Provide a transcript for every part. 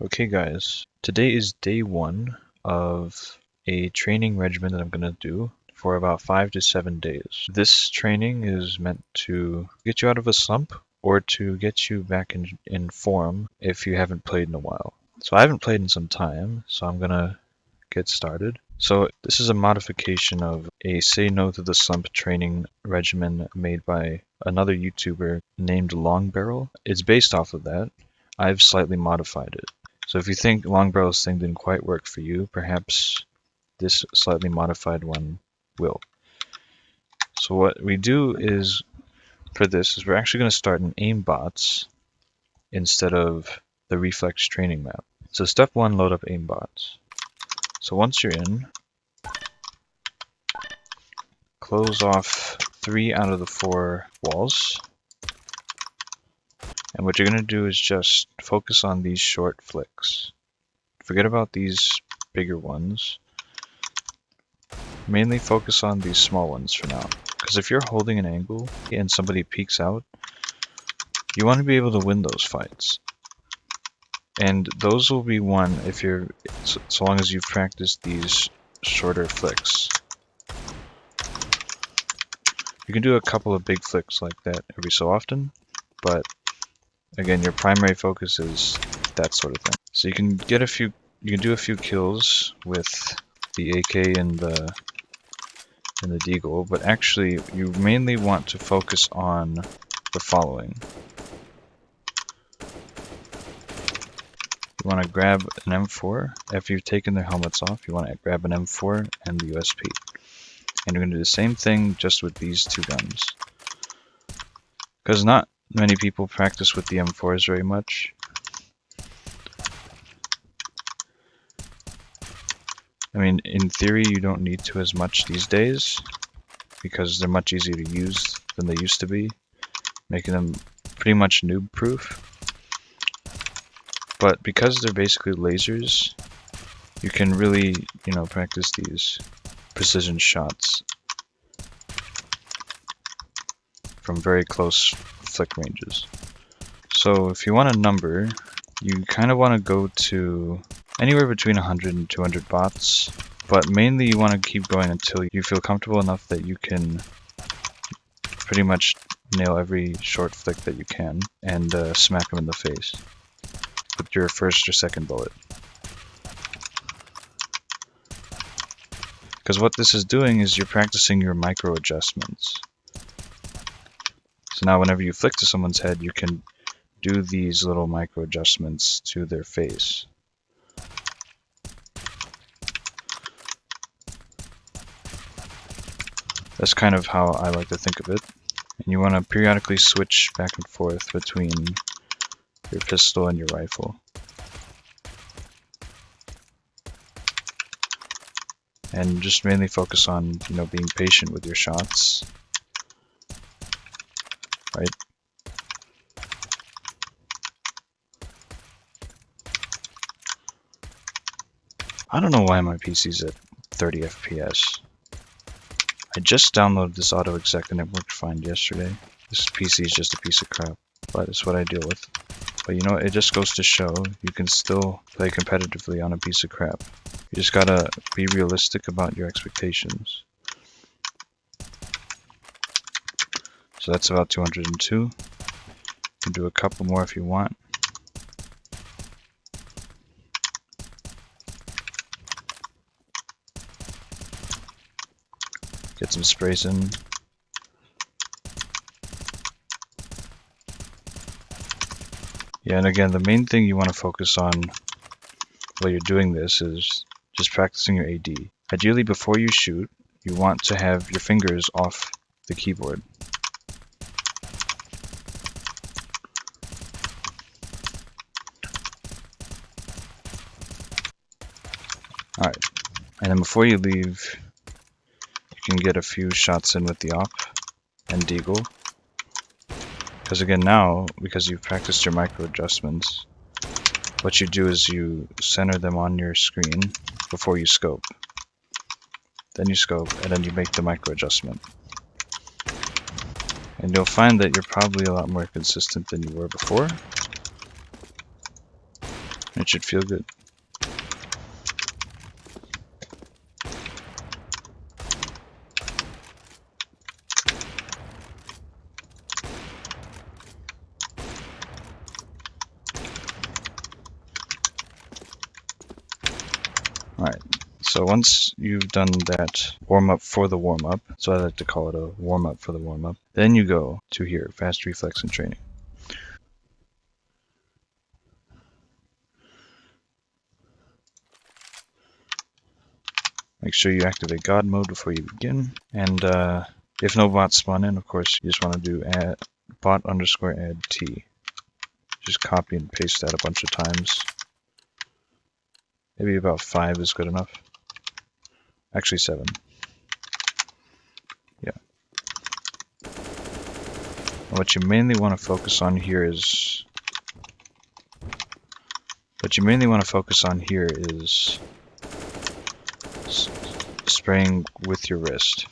Okay guys, today is day 1 of a training regimen that I'm going to do for about 5 to 7 days. This training is meant to get you out of a slump or to get you back in form if you haven't played in a while. So I haven't played in some time, so I'm going to get started. So this is a modification of a Say No to the Slump training regimen made by another YouTuber named Long Barrel. It's based off of that. I've slightly modified it. So if you think Long Barrel's thing didn't quite work for you, perhaps this slightly modified one will. So what we do is, for this, is we're actually going to start in aimbots instead of the reflex training map. So step 1, load up aimbots. So once you're in, close off 3 out of the 4 walls. And what you're going to do is just focus on these short flicks. Forget about these bigger ones. Mainly focus on these small ones for now. Because if you're holding an angle and somebody peeks out, you want to be able to win those fights. And those will be won if you're, so long as you've practiced these shorter flicks. You can do a couple of big flicks like that every so often, but again, your primary focus is that sort of thing. So you can get you can do a few kills with the AK and the Deagle, but actually you mainly want to focus on the following. You want to grab an M4. After you've taken their helmets off, you want to grab an M4 and the USP. And you're going to do the same thing just with these two guns. Because not many people practice with the M4s very much. I mean, in theory, you don't need to as much these days, because they're much easier to use than they used to be, making them pretty much noob-proof. But because they're basically lasers, you can really, practice these precision shots from very close flick ranges. So if you want a number, you kind of want to go to anywhere between 100 and 200 bots, but mainly you want to keep going until you feel comfortable enough that you can pretty much nail every short flick that you can and smack them in the face with your first or second bullet. Because what this is doing is you're practicing your micro adjustments. So now whenever you flick to someone's head, you can do these little micro adjustments to their face. That's kind of how I like to think of it. And you want to periodically switch back and forth between your pistol and your rifle. And just mainly focus on, being patient with your shots. Right? I don't know why my PC's at 30 FPS. I just downloaded this AutoExec and it worked fine yesterday. This PC is just a piece of crap, but it's what I deal with. But it just goes to show you can still play competitively on a piece of crap. You just gotta be realistic about your expectations. So that's about 202. You can do a couple more if you want. Get some sprays in. Yeah, and again, the main thing you want to focus on while you're doing this is just practicing your AD. Ideally, before you shoot, you want to have your fingers off the keyboard. Alright, and then before you leave, you can get a few shots in with the op and Deagle. Because again now, because you've practiced your micro adjustments, what you do is you center them on your screen before you scope. Then you scope, and then you make the micro adjustment. And you'll find that you're probably a lot more consistent than you were before. It should feel good. Alright, so once you've done that warm-up for the warm-up, so I like to call it a warm-up for the warm-up, then you go to here, fast reflex and training. Make sure you activate God mode before you begin, and if no bots spawn in, of course, you just want to do add bot underscore add T. Just copy and paste that a bunch of times. Maybe about 5 is good enough. Actually 7. Yeah. And what you mainly want to focus on here is spraying with your wrist.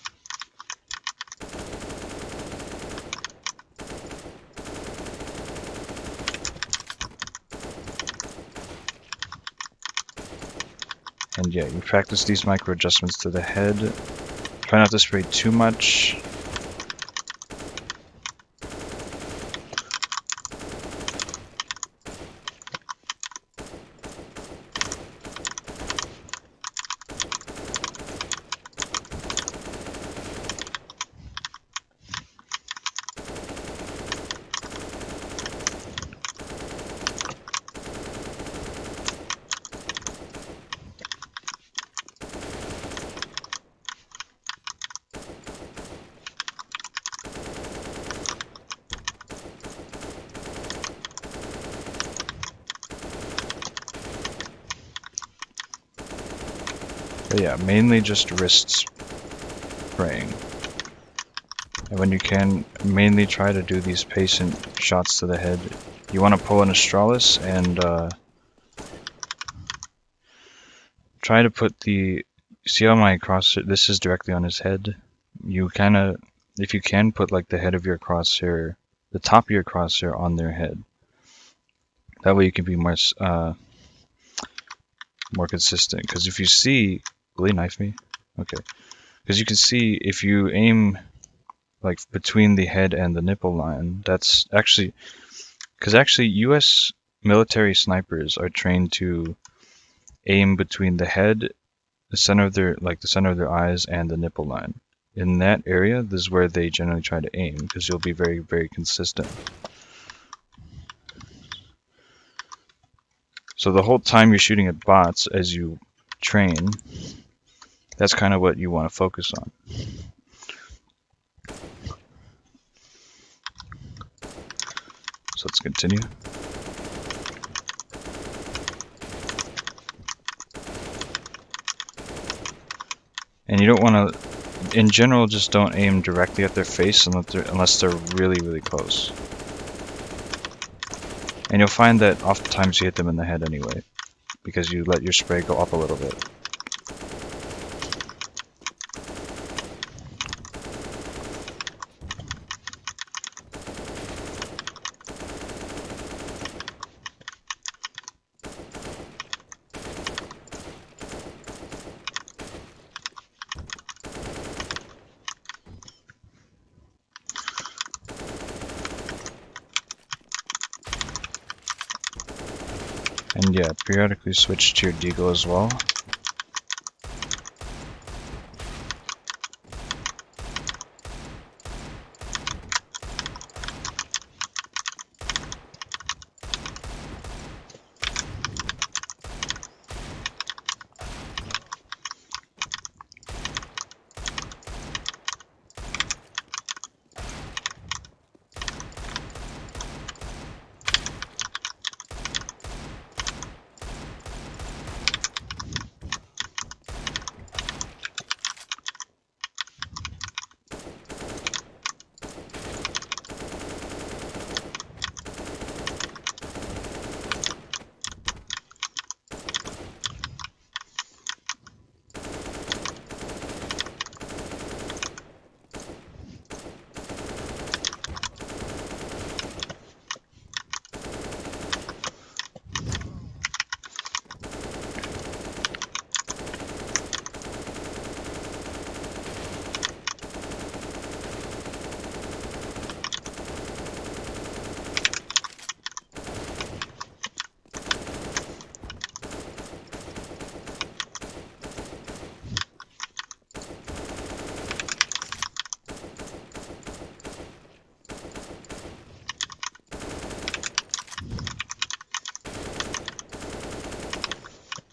And yeah, you practice these micro adjustments to the head. Try not to spray too much. But yeah, mainly just wrist spraying. And when you can, mainly try to do these patient shots to the head. You want to pull an Astralis and try to put the... See how my crosshair... This is directly on his head. You kind of... If you can, put like the head of your crosshair... The top of your crosshair on their head. That way you can be more consistent. Because if you see... Will he knife me? Okay. Because you can see if you aim like between the head and the nipple line, that's actually... Because actually US military snipers are trained to aim between the head, the center of their eyes, and the nipple line. In that area, this is where they generally try to aim, because you'll be very, very consistent. So the whole time you're shooting at bots as you train, that's kind of what you want to focus on. So let's continue. And you don't want to, in general, just don't aim directly at their face unless they're really, really close. And you'll find that oftentimes you hit them in the head anyway, because you let your spray go up a little bit. And yeah, periodically switch to your deagle as well.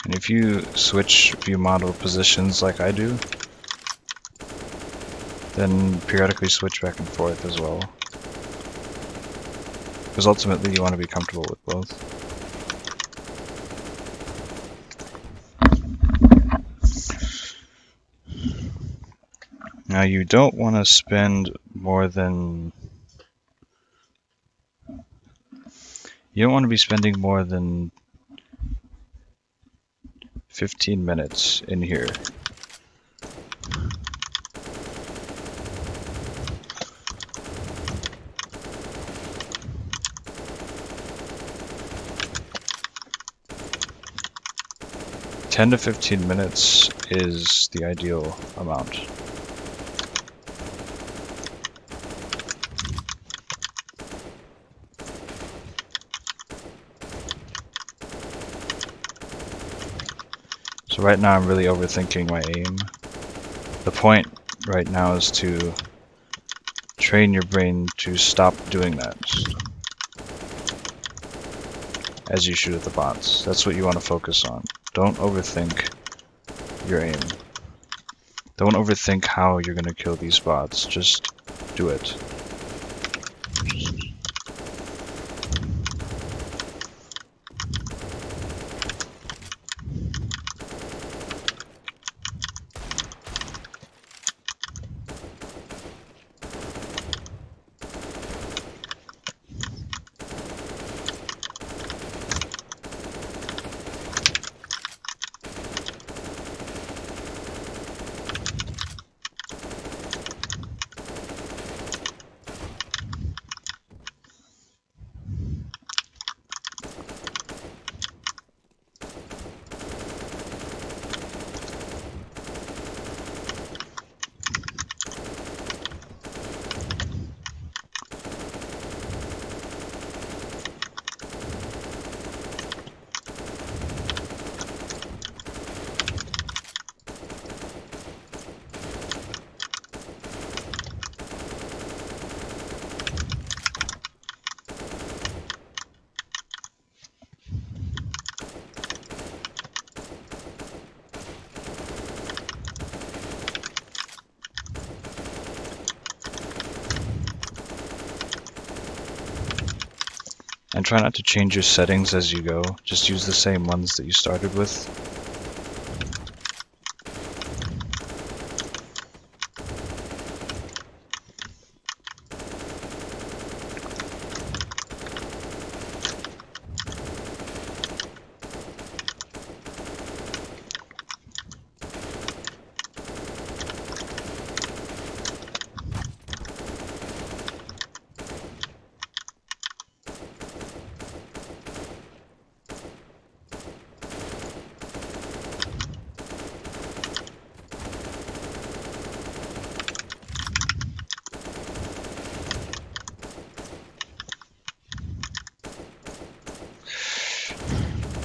And if you switch view model positions like I do, then periodically switch back and forth as well. Because ultimately you want to be comfortable with both. Now you don't want to spend more than... You don't want to be spending more than 15 minutes in here. (10 to 15 minutes is the ideal amount. So right now I'm really overthinking my aim. The point right now is to train your brain to stop doing that as you shoot at the bots. That's what you want to focus on. Don't overthink your aim. Don't overthink how you're going to kill these bots. Just do it. And try not to change your settings as you go. Just use the same ones that you started with.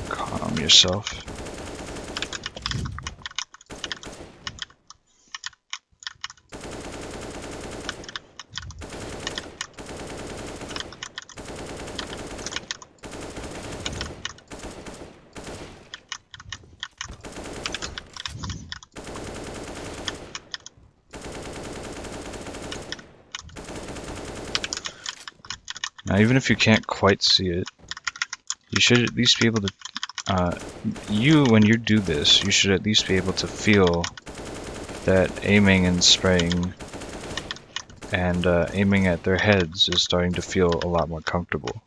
Calm yourself. Now, even if you can't quite see it, you should at least be able to, when you do this, you should at least be able to feel that aiming and spraying and aiming at their heads is starting to feel a lot more comfortable.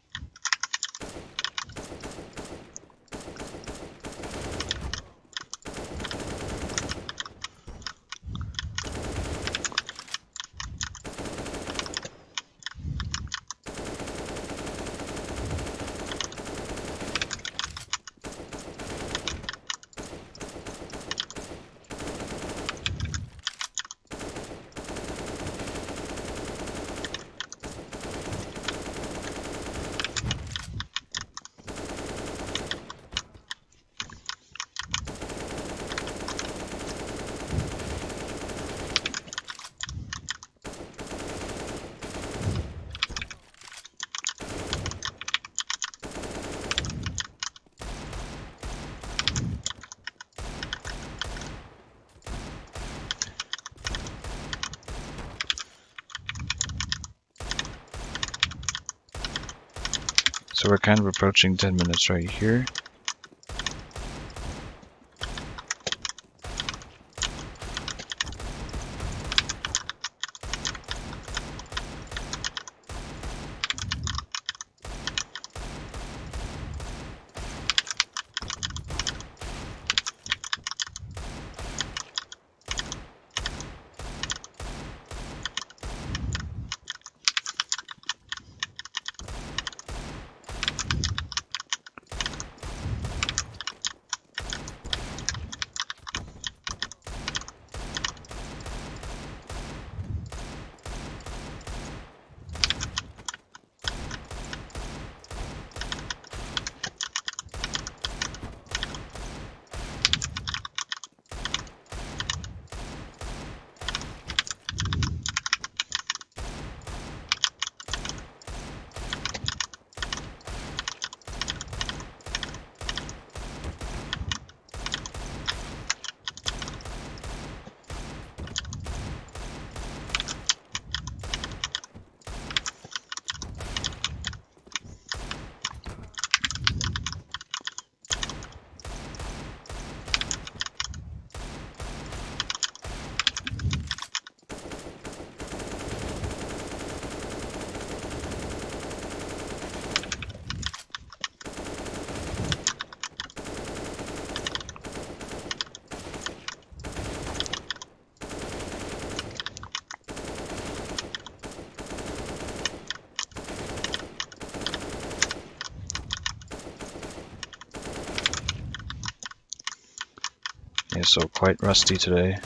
So we're kind of approaching 10 minutes right here. Yeah, so quite rusty today,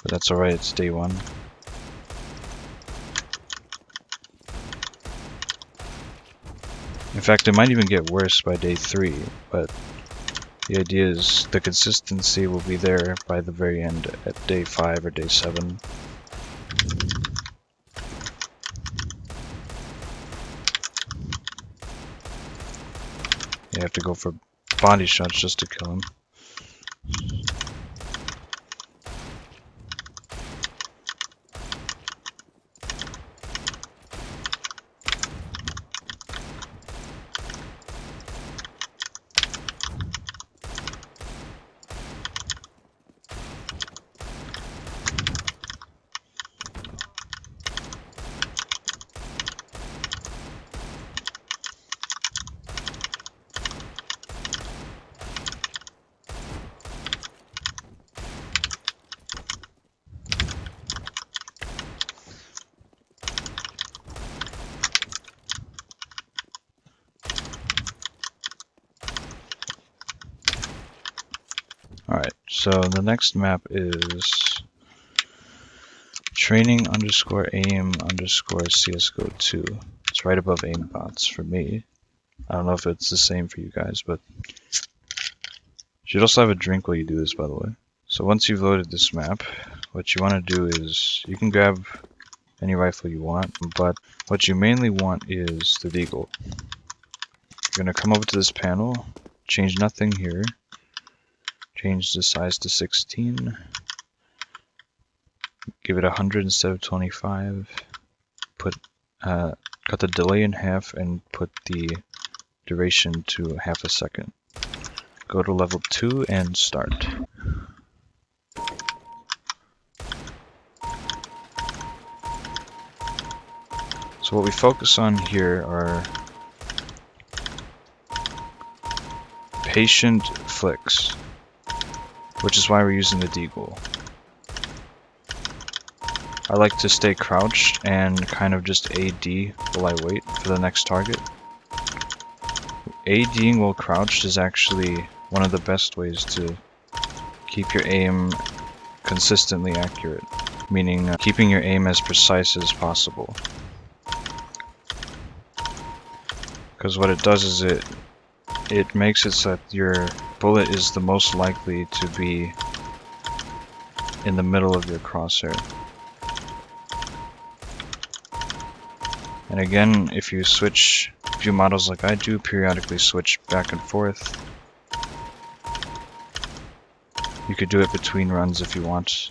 but that's alright, it's day 1. In fact, it might even get worse by day 3, but the idea is the consistency will be there by the very end at day 5 or day 7. You have to go for body shots just to kill him. Alright, so the next map is training underscore aim underscore CSGO 2. It's right above aimbots for me. I don't know if it's the same for you guys, but you should also have a drink while you do this, by the way. So once you've loaded this map, what you want to do is you can grab any rifle you want, but what you mainly want is the Deagle. You're going to come over to this panel, change nothing here, change the size to 16, give it 100 instead of 25, cut the delay in half and put the duration to half a second. Go to level 2 and start. So what we focus on here are patient flicks, which is why we're using the Deagle. I like to stay crouched and kind of just AD while I wait for the next target. ADing while crouched is actually one of the best ways to keep your aim consistently accurate, meaning keeping your aim as precise as possible. Because what it does is it makes it so that your bullet is the most likely to be in the middle of your crosshair. And again, if you switch view models like I do, periodically switch back and forth. You could do it between runs if you want.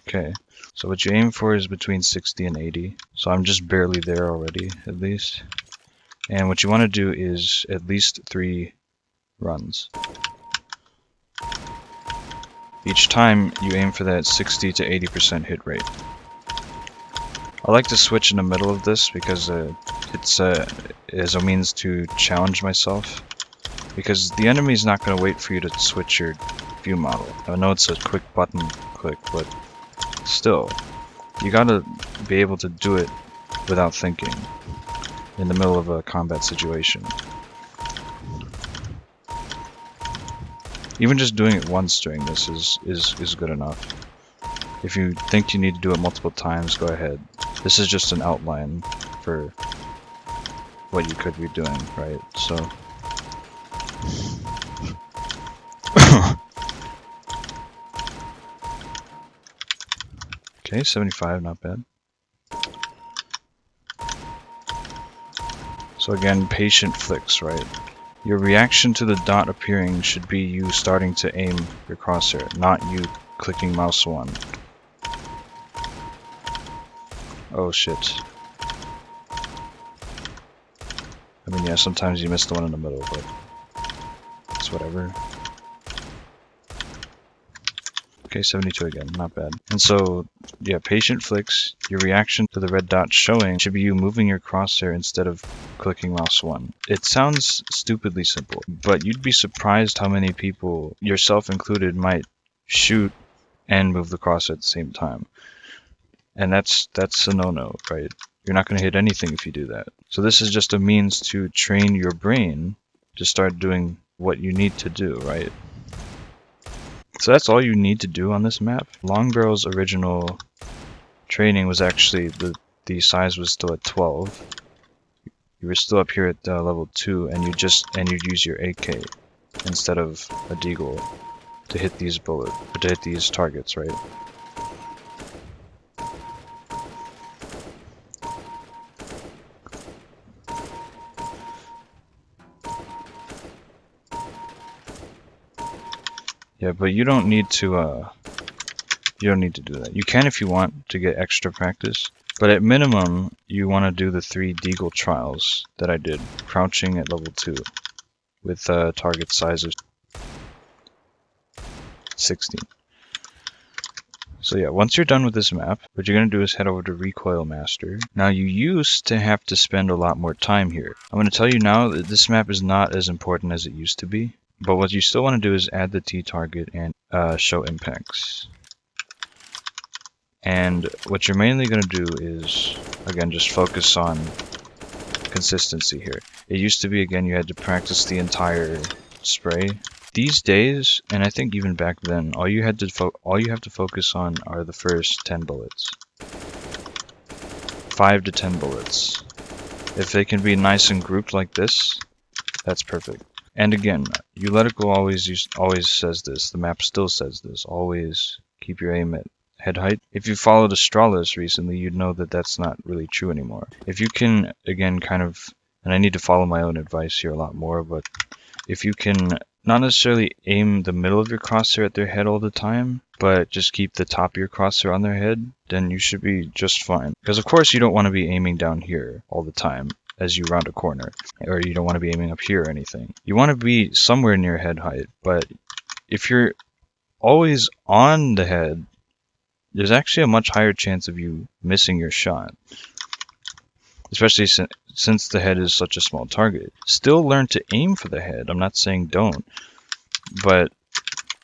Okay, so what you aim for is between 60 and 80. So I'm just barely there already, at least. And what you want to do is at least 3 runs. Each time you aim for that 60 to 80% hit rate. I like to switch in the middle of this because it's as a means to challenge myself. Because the enemy's not going to wait for you to switch your view model. I know it's a quick button click, but still, you gotta be able to do it without thinking in the middle of a combat situation. Even just doing it once during this is good enough. If you think you need to do it multiple times, go ahead. This is just an outline for what you could be doing, right? So okay, 75, not bad. So again, patient flicks, right? Your reaction to the dot appearing should be you starting to aim your crosshair, not you clicking mouse 1. Oh shit. I mean, yeah, sometimes you miss the one in the middle, but it's whatever. Okay, 72 again, not bad. And so, yeah, patient flicks, your reaction to the red dot showing should be you moving your crosshair instead of clicking mouse 1. It sounds stupidly simple, but you'd be surprised how many people, yourself included, might shoot and move the crosshair at the same time. And that's a no-no, right? You're not going to hit anything if you do that. So this is just a means to train your brain to start doing what you need to do, right? So that's all you need to do on this map. Longbarrel's original training was actually, the size was still at 12. You were still up here at level 2, and you'd use your AK instead of a deagle to hit these to hit these targets, right? Yeah, but you don't need to do that. You can if you want to get extra practice, but at minimum, you want to do the 3 deagle trials that I did, crouching at level 2, with a target size of 16. So yeah, once you're done with this map, what you're going to do is head over to Recoil Master. Now, you used to have to spend a lot more time here. I'm going to tell you now that this map is not as important as it used to be. But what you still want to do is add the T-target and show impacts. And what you're mainly going to do is, again, just focus on consistency here. It used to be, again, you had to practice the entire spray. These days, and I think even back then, all you have to focus on are the first 10 bullets. 5 to 10 bullets. If they can be nice and grouped like this, that's perfect. And again, You Let It Go always says this. The map still says this. Always keep your aim at head height. If you followed Astralis recently, you'd know that that's not really true anymore. If you can, again, and I need to follow my own advice here a lot more, but if you can not necessarily aim the middle of your crosshair at their head all the time, but just keep the top of your crosshair on their head, then you should be just fine. Because of course you don't want to be aiming down here all the time as you round a corner, or you don't want to be aiming up here or anything. You want to be somewhere near head height, but if you're always on the head, there's actually a much higher chance of you missing your shot, especially since the head is such a small target. Still learn to aim for the head. I'm not saying don't, but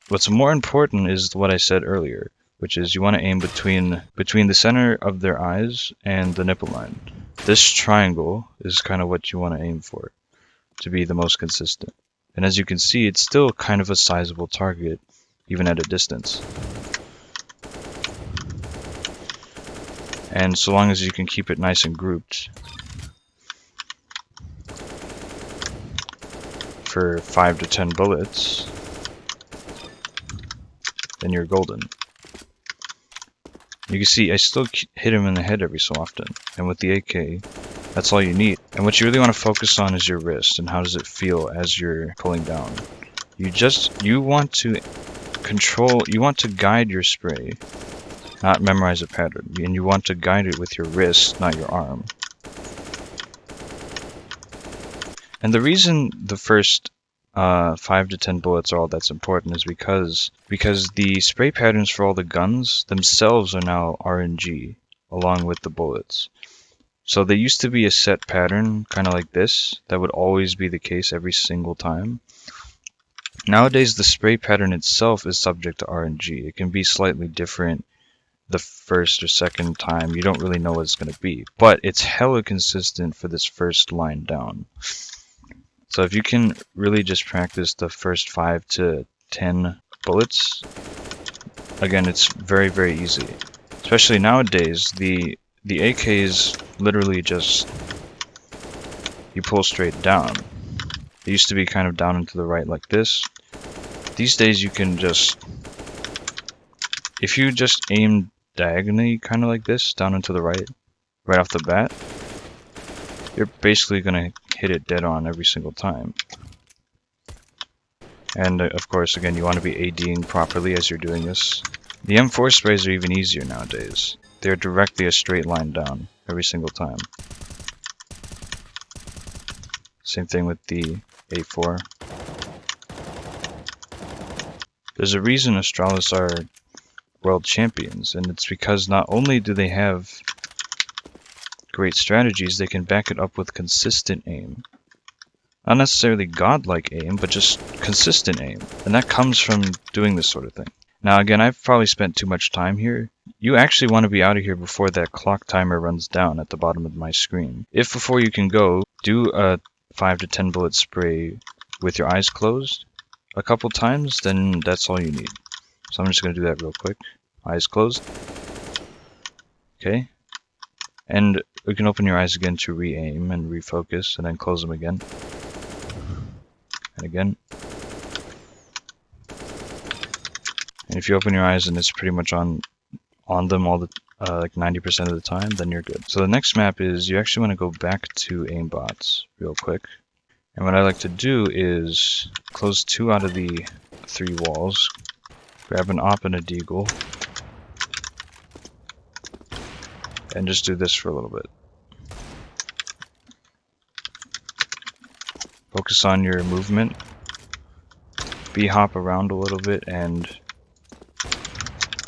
what's more important is what I said earlier, which is you want to aim between the center of their eyes and the nipple line. This triangle is kind of what you want to aim for to be the most consistent. And as you can see, it's still kind of a sizable target, even at a distance. And so long as you can keep it nice and grouped for 5 to 10 bullets, then you're golden. You can see I still hit him in the head every so often, and with the AK, that's all you need. And what you really want to focus on is your wrist and how does it feel as you're pulling down. You want to guide your spray not memorize a pattern. And you want to guide it with your wrist, not your arm. And the reason the first 5 to 10 bullets are all that's important is because the spray patterns for all the guns themselves are now RNG along with the bullets. So they used to be a set pattern, kind of like this, that would always be the case every single time. Nowadays, the spray pattern itself is subject to RNG. It can be slightly different the first or second time. You don't really know what it's going to be, but it's hella consistent for this first line down. So if you can really just practice the first 5 to 10 bullets, again, it's very, very easy. Especially nowadays, the AK is literally just, you pull straight down. It used to be kind of down and to the right like this. These days you can just, if you just aim diagonally kind of like this, down and to the right off the bat, you're basically going to hit it dead on every single time. And of course, again, you want to be ADing properly as you're doing this. The M4 sprays are even easier nowadays. They're directly a straight line down every single time. Same thing with the A4. There's a reason Astralis are world champions, and it's because not only do they have great strategies, they can back it up with consistent aim. Not necessarily godlike aim, but just consistent aim. And that comes from doing this sort of thing. Now again, I've probably spent too much time here. You actually want to be out of here before that clock timer runs down at the bottom of my screen. If before you can go, do a 5 to 10 bullet spray with your eyes closed a couple times, then that's all you need. So I'm just going to do that real quick. Eyes closed. Okay. And you can open your eyes again to re-aim and refocus, and then close them again. And again. And if you open your eyes and it's pretty much on them all the like 90% of the time, then you're good. So the next map is you actually want to go back to aimbots real quick. And what I like to do is close 2 out of the 3 walls, grab an op and a deagle, and just do this for a little bit. Focus on your movement, B-hop around a little bit, and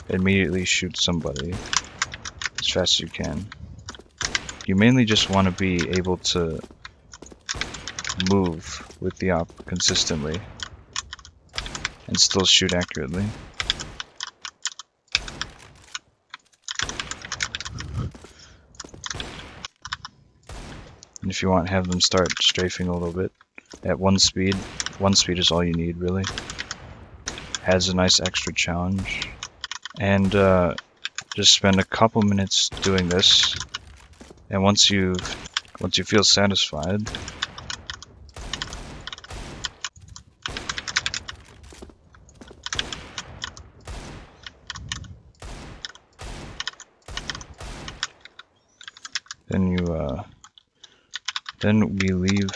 immediately shoot somebody as fast as you can. You mainly just want to be able to move with the op consistently and still shoot accurately. And if you want, have them start strafing a little bit at 1 speed. 1 speed is all you need, really. Adds a nice extra challenge. And just spend a couple minutes doing this. And once you feel satisfied, then we leave